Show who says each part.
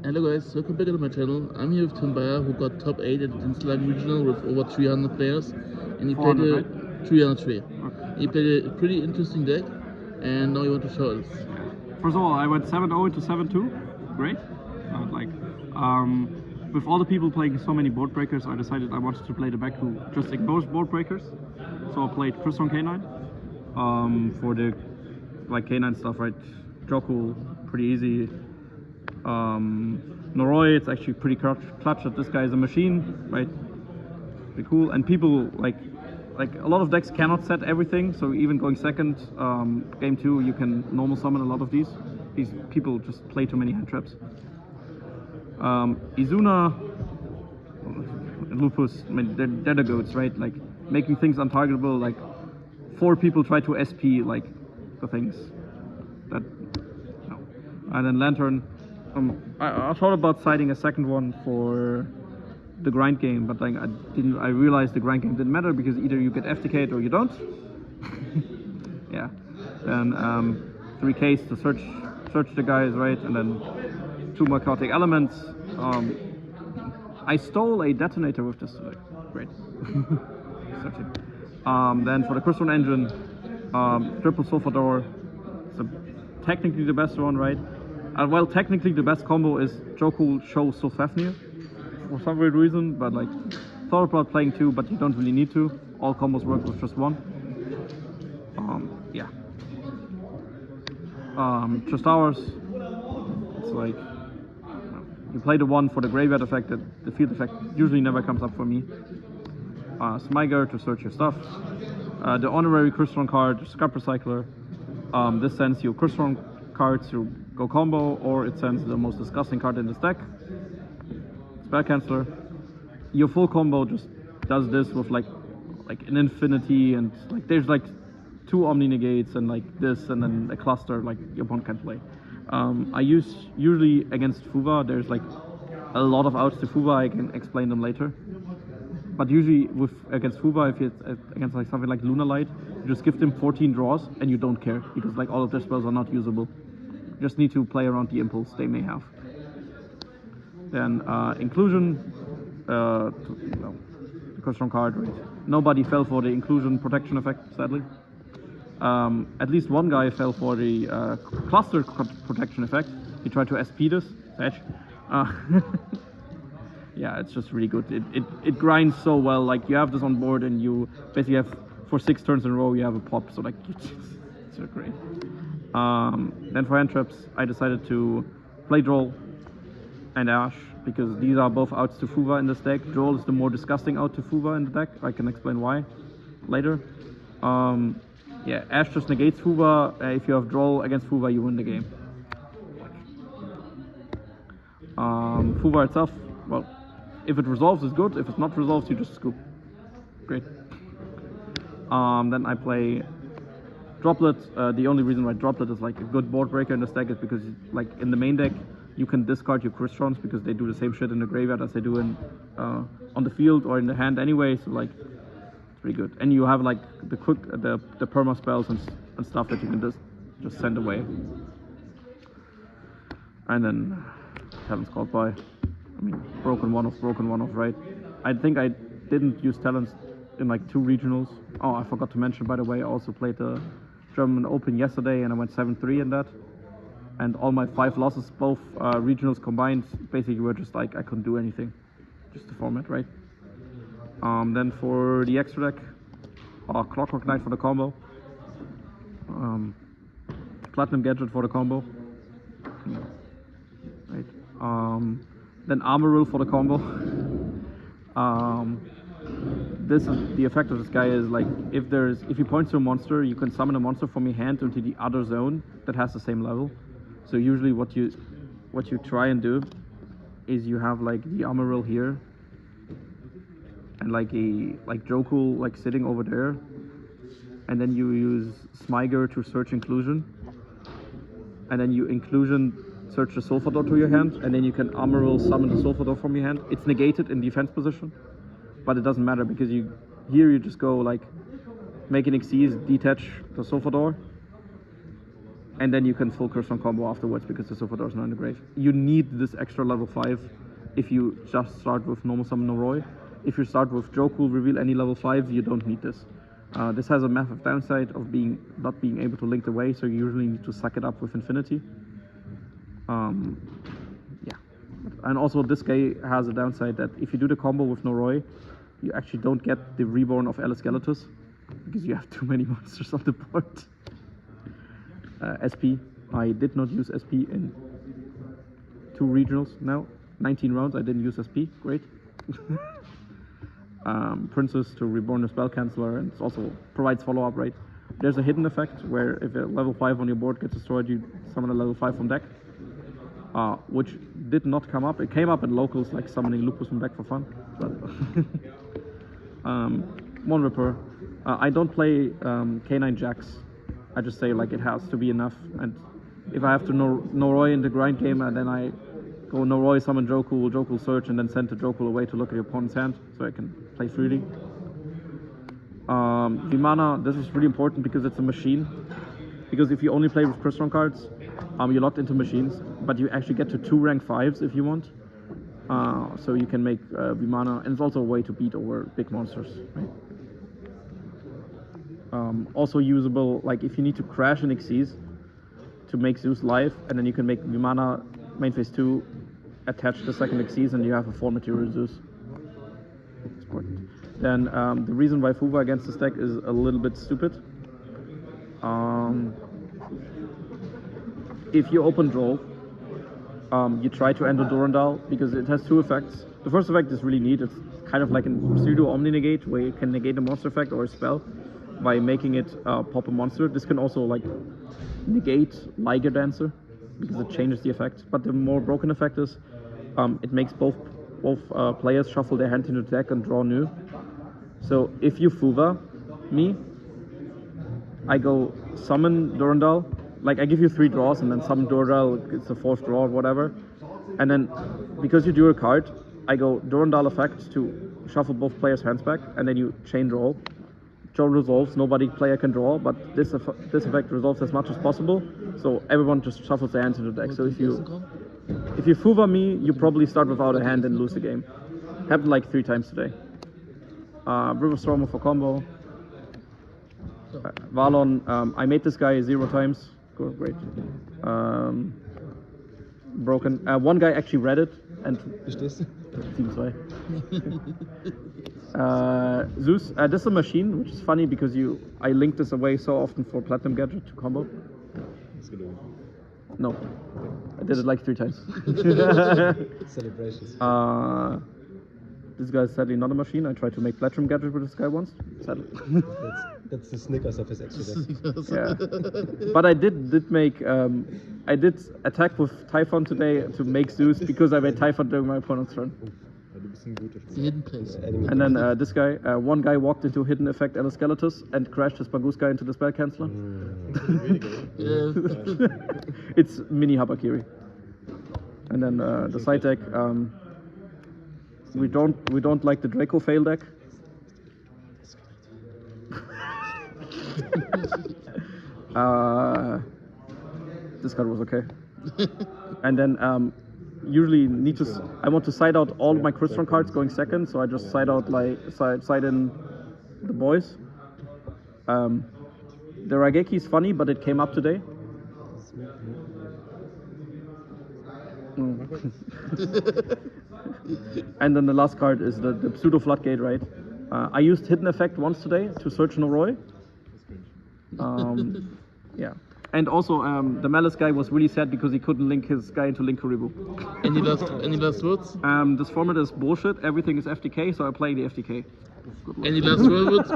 Speaker 1: Hello guys, welcome back to my channel. I'm here with Tim Bayer, who got top 8 at the Dinslaken regional with over 300 players, and he played a 303. Okay. He played a pretty interesting deck, and now you want to show us.
Speaker 2: First of all, I went 7-0 to 7-2. Great. With all the people playing so many board breakers, I decided I wanted to play the deck who just ignores board breakers. So I played Crystron K9 for the K9 stuff, right? Joku, pretty easy. Noroi, it's actually pretty clutch that this guy is a machine, right? Pretty cool. And people like a lot of decks cannot set everything, so even going second, game 2, you can normal summon a lot of these. These people just play too many hand traps. Izuna, Lupus, I mean, they're the goats, right? Like making things untargetable. Like 4 people try to SP like the things. That no. And then Lantern. I thought about citing a second one for the grind game, but like I realized the grind game didn't matter because either you get FTK'd or you don't. Yeah. Then 3 Ks to search the guys, right? And then 2 more chaotic elements. I stole a detonator with this today. Great. Then for the Crystron engine, triple Sulfador. So technically the best one, right? Well, technically the best combo is Joku Show Sulfafnir for some weird reason, but like thought about playing 2, but you don't really need to. All combos work with just 1. Yeah. Just ours. It's like you play the 1 for the graveyard effect. That the field effect usually never comes up for me. Smyger to search your stuff. The honorary Crystron card, Scrap Recycler. This sends you Crystron cards to go combo, or it sends the most disgusting card in this deck. Spell Canceller. Your full combo just does this with like an infinity, and like there's like 2 Omni Negates and like this, and then a cluster like your opponent can play. I use usually against Fuva. There's like a lot of outs to Fuva. I can explain them later. But usually against Fuva, if it's against like something like Lunar Light, you just give them 14 draws and you don't care because like all of their spells are not usable. You just need to play around the impulse they may have. Then Inclusion, the Crystron card, right? Nobody fell for the Inclusion protection effect, sadly. At least one guy fell for the cluster protection effect. He tried to SP this, fetch. Yeah, it's just really good. It grinds so well. Like you have this on board, and you basically have for 6 turns in a row you have a pop. So like it's so great. Then for hand traps, I decided to play Droll and Ash because these are both outs to Fuva in this deck. Droll is the more disgusting out to Fuva in the deck. I can explain why later. Yeah, Ash just negates Fuva. If you have Droll against Fuva, you win the game. Fuva itself, well, if it resolves, it's good. If it's not resolved, you just scoop. Great. Then I play Droplet. The only reason why Droplet is like a good board breaker in this deck is because like in the main deck, you can discard your Crystrons because they do the same shit in the graveyard as they do in on the field or in the hand anyway. So like, it's pretty good. And you have like the perma spells and stuff that you can just send away. And then Talent's called by. I mean, broken one off, right? I think I didn't use talents in like 2 regionals. Oh, I forgot to mention, by the way, I also played the German Open yesterday and I went 7-3 in that. And all my 5 losses, both regionals combined, basically were just like I couldn't do anything. Just the format, right? Then for the extra deck, Clockwork Knight for the combo. Platinum Gadget for the combo. Right. Then Armor Rule for the combo. This is the effect of this guy is like if you point to a monster, you can summon a monster from your hand into the other zone that has the same level. So usually what you try and do is you have like the Armor Rule here and like Joku like sitting over there, and then you use Smyger to search Inclusion, and then you Inclusion search the Sulfador to your hand, and then you can Armor Rule summon the Sulfador from your hand. It's negated in defense position, but it doesn't matter because you just go like make an Xyz, detach the Sulfador, and then you can full Crystron combo afterwards because the Sofa Door's not in the grave. You need this extra level 5 if you just start with normal summon Noroi. If you start with Joku, reveal any level 5, you don't need this. This has a massive downside of not being able to link the way, so you usually need to suck it up with Infinity. Yeah. And also this guy has a downside that if you do the combo with Noroi, you actually don't get the reborn of Skeletus because you have too many monsters on the board. SP. I did not use SP in 2 regionals now. 19 rounds, I didn't use SP. Great. Princess to reborn the spell canceller, and it also provides follow-up, right? There's a hidden effect where if a level 5 on your board gets destroyed, you summon a level 5 from deck, which did not come up. It came up in locals, like summoning Lupus from deck for fun. But one repair. I don't play K9 Jax. I just say like it has to be enough, and if I have to Noroi in the grind game, then I go Noroi, summon Joku search, and then send the Joku away to look at your opponent's hand, so I can play freely. Vimana, this is really important because it's a machine. Because if you only play with Crystron cards, you're locked into machines, but you actually get to 2 rank 5s if you want. So you can make Vimana, and it's also a way to beat over big monsters, right? Also usable, like if you need to crash an Xyz to make Zeus live, and then you can make Vimana main phase 2, attach the second Xyz, and you have a 4 material Zeus. It's important. Then the reason why Fuva against this deck is a little bit stupid. If you open draw, you try to enter Durandal because it has 2 effects. The first effect is really neat. It's kind of like a pseudo Omni Negate where you can negate a monster effect or a spell by making it pop a monster. This can also like negate Liger Dancer because it changes the effect. But the more broken effect is it makes both players shuffle their hand into the deck and draw new. So if you Fuva me, I go summon Durandal. Like I give you 3 draws and then summon Durandal, it's a 4th draw or whatever. And then because you drew a card, I go Durandal effect to shuffle both players' hands back, and then you chain draw. Draw resolves, nobody player can draw, but this effect resolves as much as possible, so everyone just shuffles their hands into the deck. So if you Fuva me, you probably start without a hand and lose the game. Happened like 3 times today. River Stormer for combo. Valon, I made this guy 0 times. Cool, great. Broken. One guy actually read it and seems right. Zeus, this is a machine, which is funny because I linked this away so often for Platinum Gadget to combo. No, I did it like 3 times.
Speaker 3: Celebrations.
Speaker 2: This guy is sadly not a machine. I tried to make Platinum Gadget with this guy once. Sadly.
Speaker 3: That's the Snickers of his extra deck.
Speaker 2: Yeah, but I did make I did attack with Typhon today to make Zeus because I made Typhon during my opponent's turn.
Speaker 1: It's a hidden place.
Speaker 2: And then this guy, one guy walked into hidden effect Skeletus and crashed his Bagus guy into the spell canceller.
Speaker 1: Yeah.
Speaker 2: It's mini Habakiri. And then the side deck, we don't like the Draco fail deck. This card was okay. And then usually I want to side out all of my Crystron cards going second, so I just side out like side in the boys. The Raigeki is funny, but it came up today. And then the last card is the pseudo floodgate, right? I used hidden effect once today to search Noroi. Yeah. And also, the Malice guy was really sad because he couldn't link his guy into Link Karibu.
Speaker 1: Any last words?
Speaker 2: This format is bullshit. Everything is FTK, so I play the FTK.
Speaker 1: Any last words?